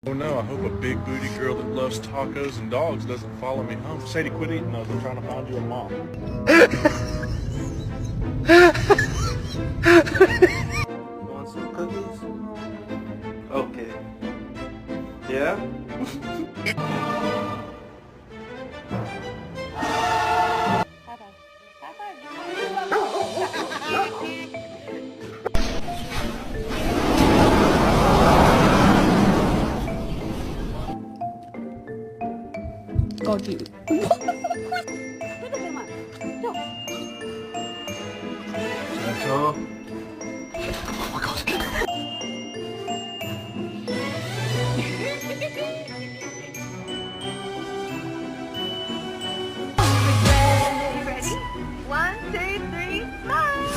Oh no, I hope a big booty girl that loves tacos and dogs doesn't follow me home. Sadie, quit eating those. I'm trying to find you a mom. Want some cookies? Okay. Yeah? 거기. 저 Ready? 1, 2, 3, smile!